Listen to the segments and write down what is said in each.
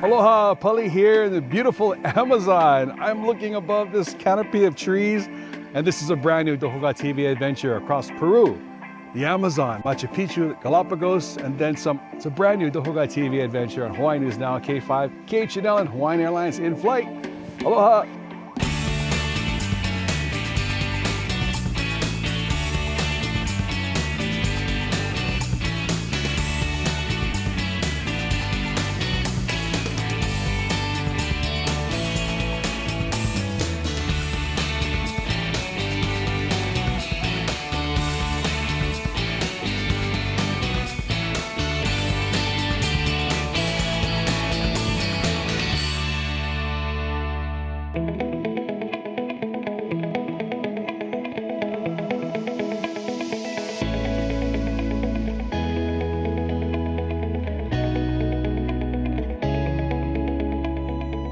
Aloha, Pali here in the beautiful Amazon. I'm looking above this canopy of trees, and this is a brand new Doko Ga TV adventure across Peru, the Amazon, Machu Picchu, Galapagos, and then some. It's a brand new Doko Ga TV adventure on Hawaii News Now, K5, KHNL, and Hawaiian Airlines in flight. Aloha.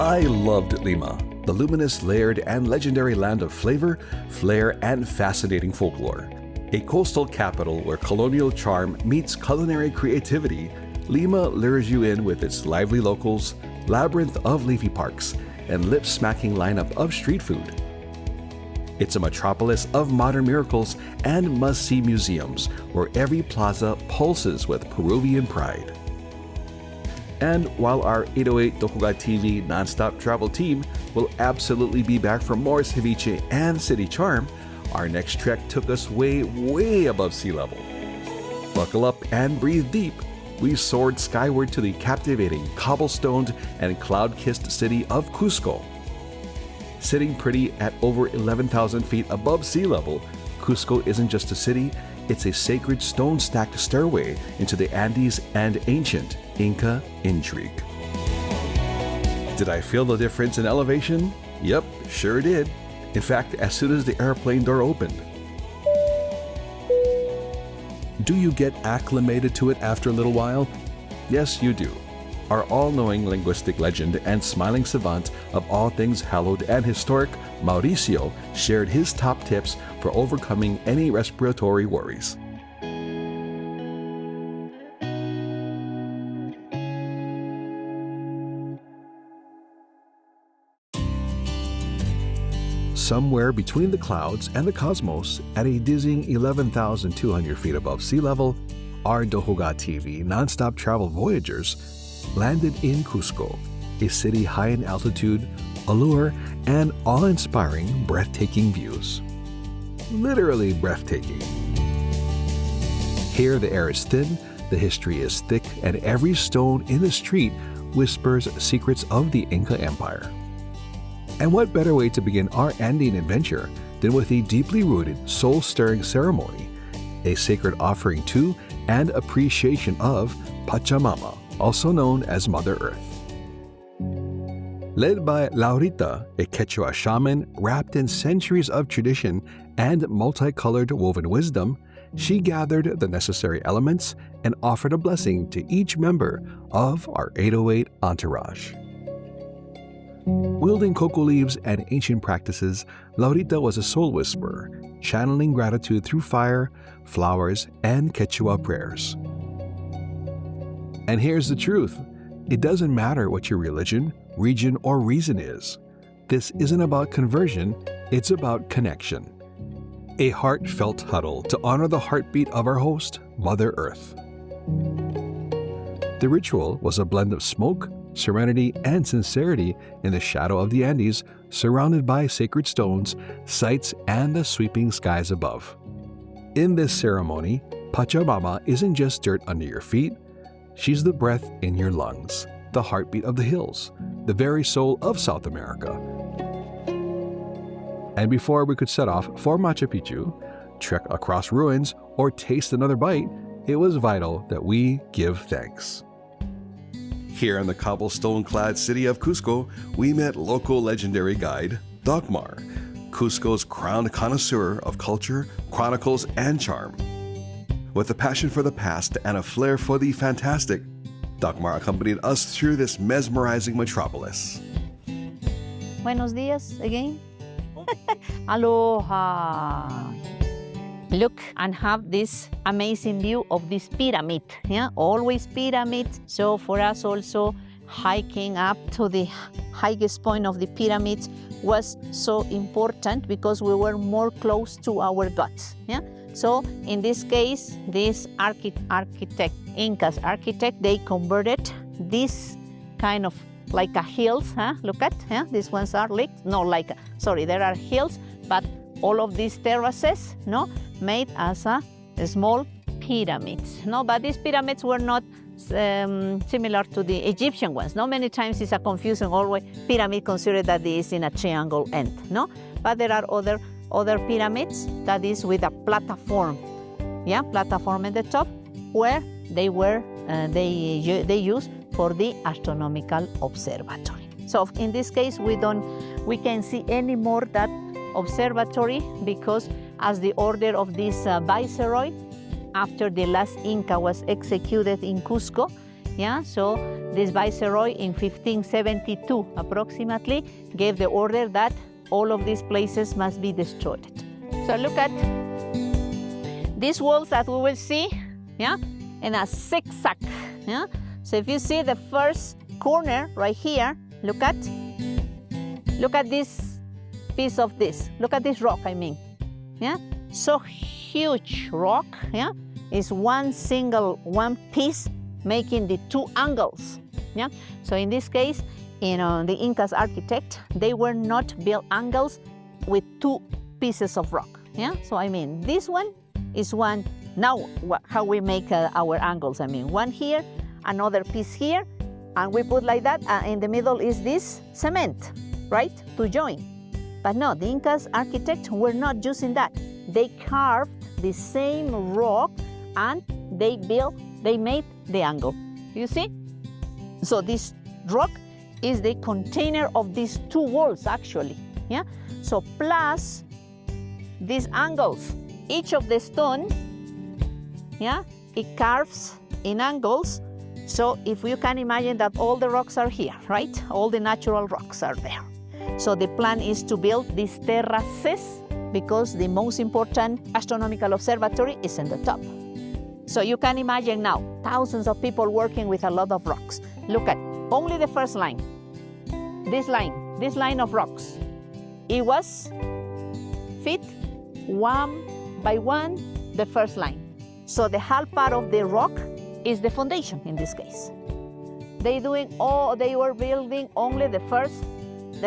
I loved Lima, the luminous, layered, and legendary land of flavor, flair, and fascinating folklore. A coastal capital where colonial charm meets culinary creativity, Lima lures you in with its lively locals, labyrinth of leafy parks, and lip-smacking lineup of street food. It's a metropolis of modern miracles and must-see museums where every plaza pulses with Peruvian pride. And while our 808 Doko Ga TV nonstop travel team will absolutely be back for more ceviche and city charm, our next trek took us way, way above sea level. Buckle up and breathe deep. We soared skyward to the captivating, cobblestoned, and cloud-kissed city of Cusco. Sitting pretty at over 11,000 feet above sea level, Cusco isn't just a city, it's a sacred stone-stacked stairway into the Andes and ancient Inca intrigue. Did I feel the difference in elevation? Yep, sure did. In fact, as soon as the airplane door opened. Do you get acclimated to it after a little while? Yes, you do. Our all-knowing linguistic legend and smiling savant of all things hallowed and historic, Mauricio, shared his top tips for overcoming any respiratory worries. Somewhere between the clouds and the cosmos, at a dizzying 11,200 feet above sea level, our Doko Ga TV nonstop travel voyagers landed in Cusco, a city high in altitude, allure, and awe-inspiring, breathtaking views. Literally breathtaking. Here the air is thin, the history is thick, and every stone in the street whispers secrets of the Inca Empire. And what better way to begin our Andean adventure than with a deeply rooted, soul-stirring ceremony, a sacred offering to and appreciation of Pachamama, also known as Mother Earth. Led by Laurita, a Quechua shaman wrapped in centuries of tradition and multicolored woven wisdom, she gathered the necessary elements and offered a blessing to each member of our 808 entourage. Wielding cocoa leaves and ancient practices, Laurita was a soul whisperer, channeling gratitude through fire, flowers, and Quechua prayers. And here's the truth. It doesn't matter what your religion, region, or reason is. This isn't about conversion, it's about connection. A heartfelt huddle to honor the heartbeat of our host, Mother Earth. The ritual was a blend of smoke, serenity, and sincerity in the shadow of the Andes, surrounded by sacred stones, sights, and the sweeping skies above. In this ceremony, Pachamama isn't just dirt under your feet, she's the breath in your lungs, the heartbeat of the hills, the very soul of South America. And before we could set off for Machu Picchu, trek across ruins, or taste another bite, it was vital that we give thanks. Here in the cobblestone-clad city of Cusco, we met local legendary guide, Dagmar, Cusco's crowned connoisseur of culture, chronicles, and charm. With a passion for the past and a flair for the fantastic, Dagmar accompanied us through this mesmerizing metropolis. Buenos días again. Aloha. Look and have this amazing view of this pyramid. Yeah, always pyramid. So for us also hiking up to the highest point of the pyramids was so important because we were more close to our gods. Yeah. So in this case, this architect, Incas architect, they converted this kind of like a hills. Look at, these ones are there are hills, but all of these terraces, made as a small pyramids. But these pyramids were not similar to the Egyptian ones. Many times it's a confusion, always pyramid considered that is in a triangle end, But there are other pyramids that is with a platform, platform at the top, where they were they use for the astronomical observatory. So in this case, we can see any more that observatory because as the order of this viceroy after the last Inca was executed in Cusco, so this viceroy in 1572 approximately gave the order that all of these places must be destroyed. So look at these walls that we will see, in a zigzag. So if you see the first corner right here, look at this piece of this. Look at this rock, So huge rock, is one piece making the two angles, So in this case, the Incas architect, they were not built angles with two pieces of rock, So this one is one. Now, how we make our angles, one here, another piece here, and we put like that, in the middle is this cement, right, to join. But no, the Incas architects were not using that. They carved the same rock and they made the angle. You see? So this rock is the container of these two walls actually. So plus these angles, each of the stone, it carves in angles. So if you can imagine that all the rocks are here, right? All the natural rocks are there. So the plan is to build these terraces because the most important astronomical observatory is in the top. So you can imagine now thousands of people working with a lot of rocks. Look at only the first line. This line of rocks. It was fit one by one, the first line. So the half part of the rock is the foundation in this case. They were building only the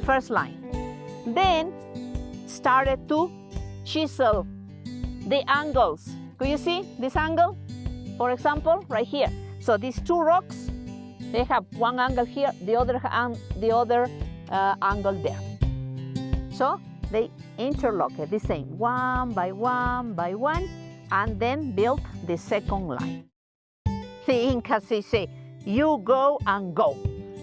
first line. Then started to chisel the angles. Could you see this angle? For example, right here. So these two rocks, they have one angle here, the other angle there. So they interlocked the same, one by one by one, and then built the second line. The Incas say, you go and go.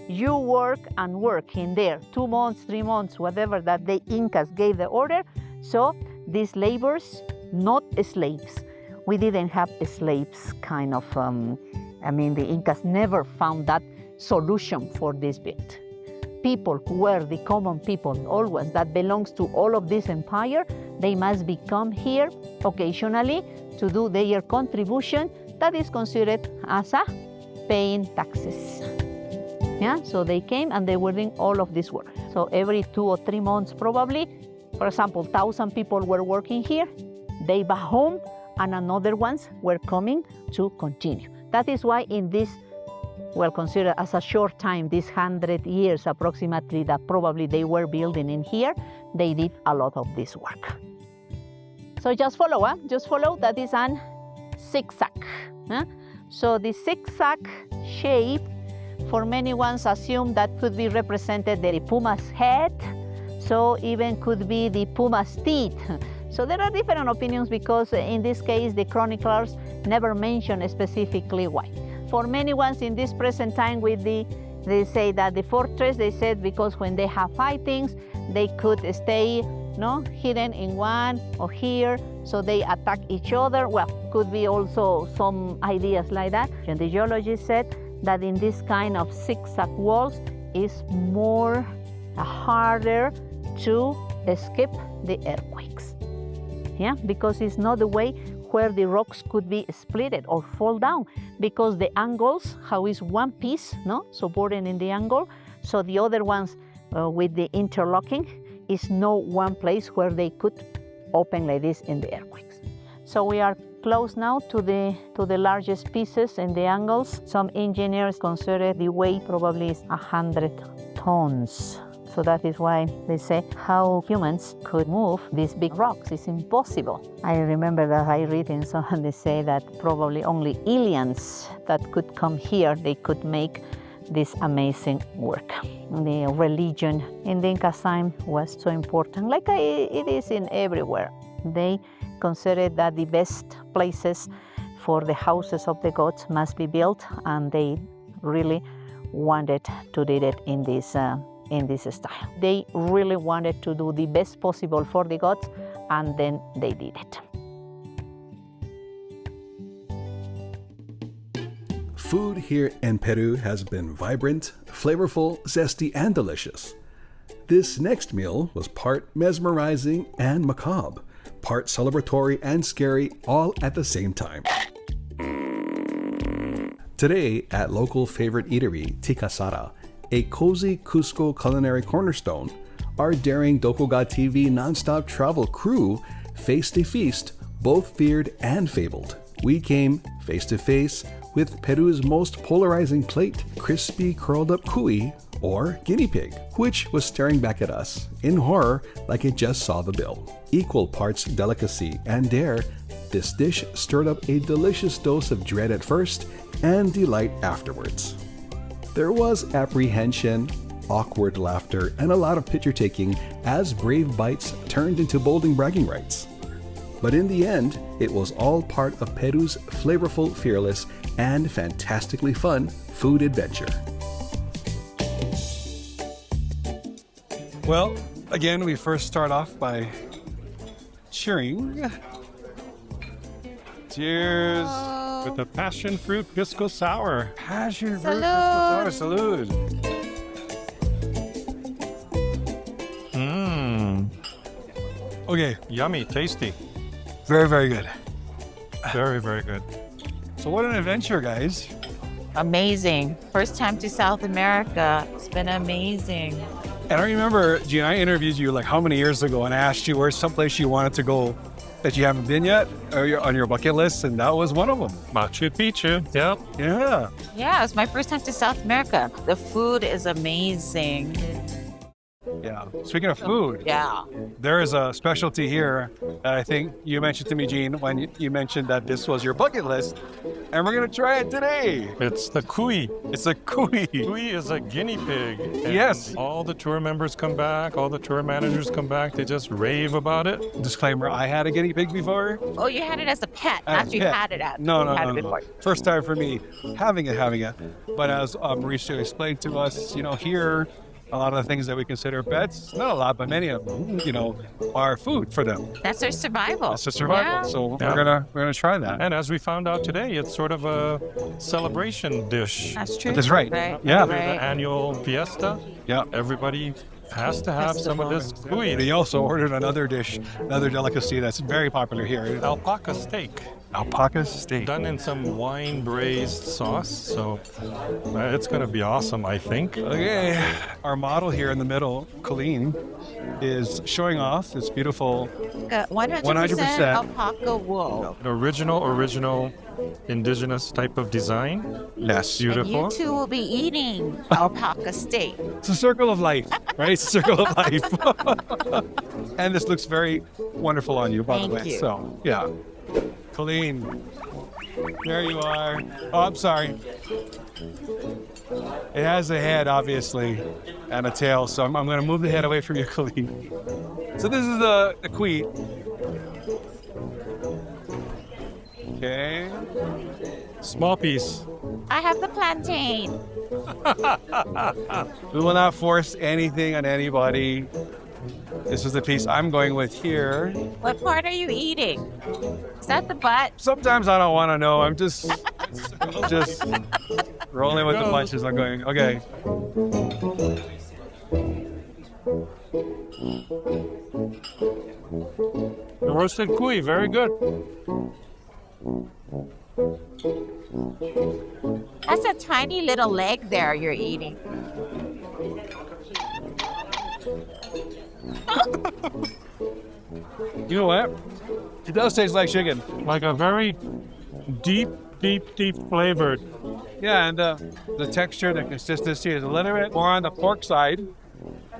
You work and work in there, 2 months, 3 months, whatever that the Incas gave the order. So these laborers, not slaves. We didn't have slaves kind of, the Incas never found that solution for this bit. People who were the common people, always that belongs to all of this empire, they must become here occasionally to do their contribution that is considered as a paying taxes. So they came and they were doing all of this work. So every 2 or 3 months probably, for example, 1,000 people were working here, they back home, and another ones were coming to continue. That is why in this, considered as a short time, these 100 years approximately that probably they were building in here, they did a lot of this work. So just follow that is an zigzag. So the zigzag shape, for many ones assume that could be represented the puma's head, so even could be the puma's teeth. So there are different opinions because in this case the chroniclers never mention specifically why. For many ones in this present time they say that the fortress, they said because when they have fightings, they could stay hidden in one or here, so they attack each other. Could be also some ideas like that. And the geologists said that in this kind of zigzag walls is more harder to escape the earthquakes. Because it's not the way where the rocks could be splitted or fall down, because the angles, how is one piece, no, supporting in the angle, so the other ones with the interlocking is no one place where they could open like this in the earthquakes. So we are close now to the largest pieces and the angles. Some engineers consider the weight probably is 100 tons. So that is why they say how humans could move these big rocks. It's impossible. I remember that I read in some, they say that probably only aliens that could come here, they could make this amazing work. The religion in the Inca time was so important, like it is in everywhere. They considered that the best places for the houses of the gods must be built, and they really wanted to do it in this style. They really wanted to do the best possible for the gods, and then they did it. Food here in Peru has been vibrant, flavorful, zesty, and delicious. This next meal was part mesmerizing and macabre, part celebratory and scary, all at the same time. Today, at local favorite eatery, Tikasara, a cozy Cusco culinary cornerstone, our daring Doko Ga TV non-stop travel crew faced a feast both feared and fabled. We came face to face with Peru's most polarizing plate, crispy curled up cuy, or guinea pig, which was staring back at us in horror like it just saw the bill. Equal parts delicacy and dare, this dish stirred up a delicious dose of dread at first and delight afterwards. There was apprehension, awkward laughter, and a lot of picture taking as brave bites turned into bolding bragging rights. But in the end, it was all part of Peru's flavorful, fearless, and fantastically fun food adventure. Well, again, we first start off by cheering. Cheers. With the passion fruit Cusco sour. Passion fruit Cusco sour. Salud. Okay, Yummy, tasty. very, very good. Very, very good. So what an adventure, guys. Amazing. First time to South America. It's been amazing. And I remember, Gene, I interviewed you like how many years ago and I asked you where's someplace you wanted to go that you haven't been yet or on your bucket list, and that was one of them. Machu Picchu. Yep. Yeah. Yeah, it's my first time to South America. The food is amazing. Yeah. Speaking of food, Yeah. there is a specialty here that I think you mentioned to me, Gene, when you mentioned that this was your bucket list, and we're going to try it today. It's the cuy. It's a cuy. Cuy is a guinea pig. And Yes. all the tour members come back. All the tour managers come back. They just rave about it. Disclaimer, I had a guinea pig before. Oh, you had it as a pet, As a not you pet. had it as. No, you had no, it no, no. before. First time for me having it. But as Mauricio explained to us, here, a lot of the things that we consider pets, not a lot, but many of them, are food for them. That's their survival. It's a survival. Yeah. So Yeah. we're gonna try that. And as we found out today, it's sort of a celebration dish. That's true. That's right. Right. Yeah. The Right. annual fiesta. Yeah. Everybody has to have some of this And cuy. he also ordered another dish, another delicacy that's very popular here. Alpaca steak. Alpaca steak. Done in some wine braised sauce. So it's going to be awesome, I think. Okay, our model here in the middle, Colleen, is showing off this beautiful. 100% 100% alpaca wool. An original indigenous type of design. Yes. And Beautiful. you two will be eating alpaca steak. It's a circle of life, right? It's a circle of life. And this looks very wonderful on you, by the Thank way. you. So, yeah. Colleen, there you are. Oh, I'm sorry. It has a head, obviously, and a tail, so I'm going to move the head away from you, Colleen. So this is the cuy. Okay. Small piece. I have the plantain. We will not force anything on anybody. This is the piece I'm going with here. What part are you eating? Is that the butt? Sometimes I don't want to know. I'm just rolling with the go. punches. I'm going, okay. The roasted cuy, very good. That's a tiny little leg there you're eating. You know what? It does taste like chicken. Like a very deep flavored. Yeah, and the texture, the consistency is a little bit more on the pork side.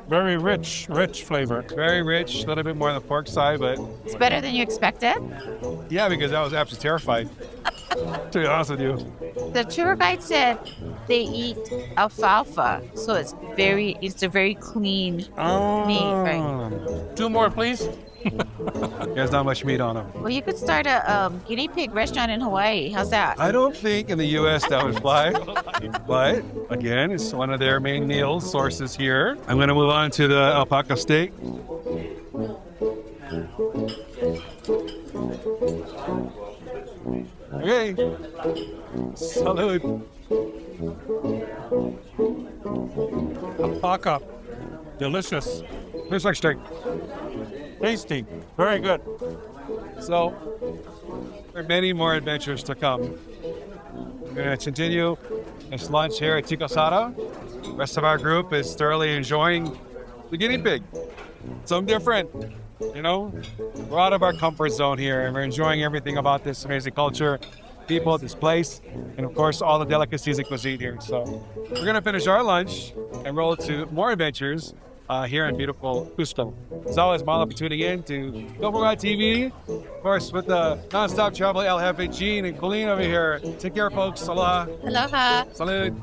Very rich flavor. Very rich, a little bit more on the pork side, but It's better than you expected. yeah, because I was absolutely terrified. To be honest with you. The tour guide said they eat alfalfa, so it's a very clean meat, right? 2 more, please. There's not much meat on them. Well, you could start a guinea pig restaurant in Hawaii. How's that? I don't think in the U.S. that would fly, but again, it's one of their main meal sources here. I'm going to move on to the alpaca steak. Okay. Salud. Alpaca. Delicious. Tastes like steak. Tasty. Very good. So, there are many more adventures to come. We're going to continue this lunch here at Tikasara. The rest of our group is thoroughly enjoying the guinea pig. Something different, you know? We're out of our comfort zone here, and we're enjoying everything about this amazing culture, people, this place, and of course, all the delicacies and cuisine here. So, we're going to finish our lunch and roll to more adventures here in beautiful Cusco. As always, mahalo for tuning in to Doko Ga TV. Of course, with the non-stop travel, El Jefe Gene and Colleen over here. Take care, folks. Aloha. Aloha. Salud.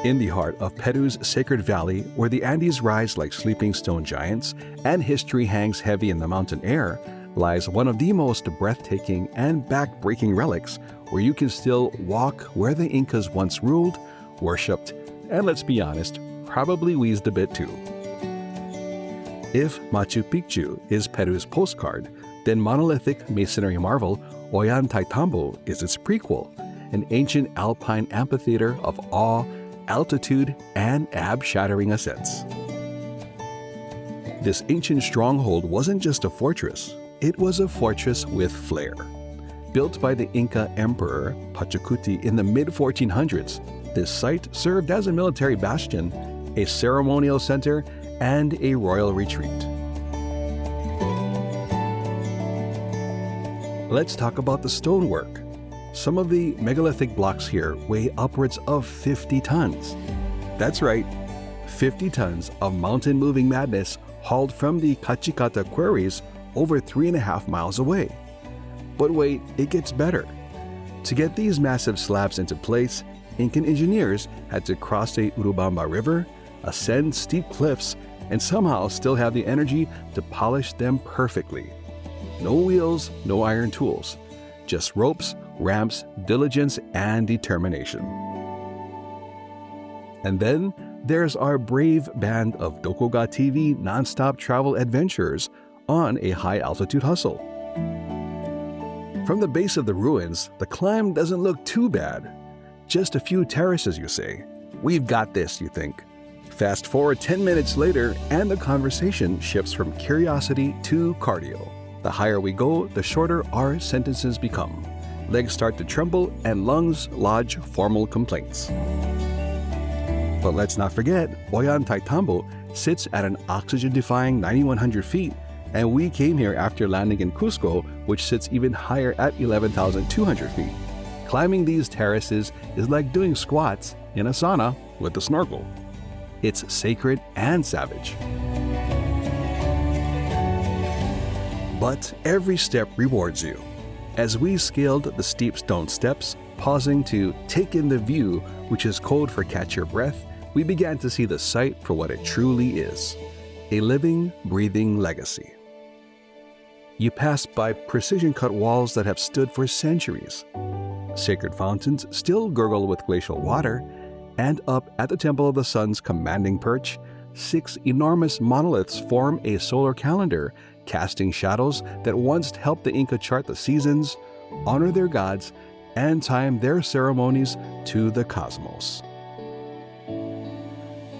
In the heart of Peru's sacred valley, where the Andes rise like sleeping stone giants and history hangs heavy in the mountain air, lies one of the most breathtaking and back-breaking relics where you can still walk where the Incas once ruled, worshipped, and let's be honest, probably wheezed a bit too. If Machu Picchu is Peru's postcard, then monolithic masonry marvel Ollantaytambo is its prequel, an ancient alpine amphitheater of awe, altitude, and ab-shattering ascents. This ancient stronghold wasn't just a fortress, it was a fortress with flair. Built by the Inca Emperor Pachacuti in the mid-1400s, this site served as a military bastion, a ceremonial center, and a royal retreat. Let's talk about the stonework. Some of the megalithic blocks here weigh upwards of 50 tons. That's right, 50 tons of mountain-moving madness hauled from the Cachicata quarries over 3.5 miles away. But wait, it gets better. To get these massive slabs into place, Incan engineers had to cross the Urubamba River, ascend steep cliffs, and somehow still have the energy to polish them perfectly. No wheels, no iron tools, just ropes, ramps, diligence, and determination. And then there's our brave band of Doko Ga TV non-stop travel adventurers on a high-altitude hustle. From the base of the ruins, the climb doesn't look too bad. Just a few terraces, you say. We've got this, you think. Fast forward 10 minutes later, and the conversation shifts from curiosity to cardio. The higher we go, the shorter our sentences become. Legs start to tremble, and lungs lodge formal complaints. But let's not forget, Ollantaytambo sits at an oxygen-defying 9,100 feet, and we came here after landing in Cusco, which sits even higher at 11,200 feet. Climbing these terraces is like doing squats in a sauna with a snorkel. It's sacred and savage. But every step rewards you. As we scaled the steep stone steps, pausing to take in the view, which is code for catch your breath, we began to see the site for what it truly is, a living, breathing legacy. You pass by precision-cut walls that have stood for centuries. Sacred fountains still gurgle with glacial water, and up at the Temple of the Sun's commanding perch, 6 enormous monoliths form a solar calendar, casting shadows that once helped the Inca chart the seasons, honor their gods, and time their ceremonies to the cosmos.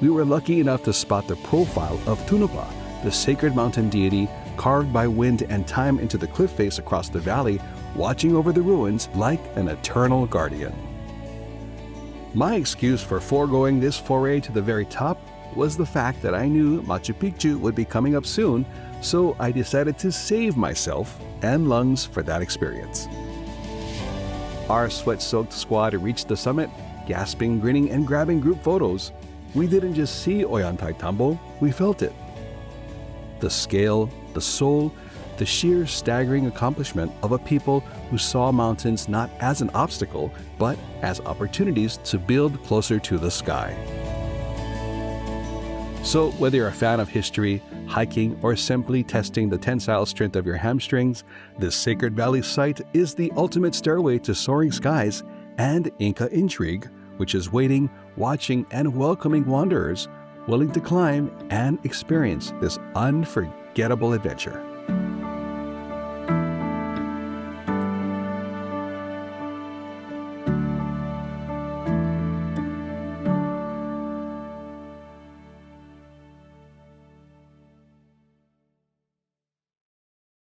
We were lucky enough to spot the profile of Tunupa, the sacred mountain deity carved by wind and time into the cliff face across the valley, watching over the ruins like an eternal guardian. My excuse for foregoing this foray to the very top was the fact that I knew Machu Picchu would be coming up soon, so I decided to save myself and lungs for that experience. Our sweat-soaked squad reached the summit, gasping, grinning, and grabbing group photos. We didn't just see Ollantaytambo, we felt it. The scale, the soul, the sheer staggering accomplishment of a people who saw mountains not as an obstacle, but as opportunities to build closer to the sky. So whether you're a fan of history, hiking, or simply testing the tensile strength of your hamstrings, this Sacred Valley site is the ultimate stairway to soaring skies and Inca intrigue, which is waiting, watching, and welcoming wanderers willing to climb and experience this unforgettable adventure.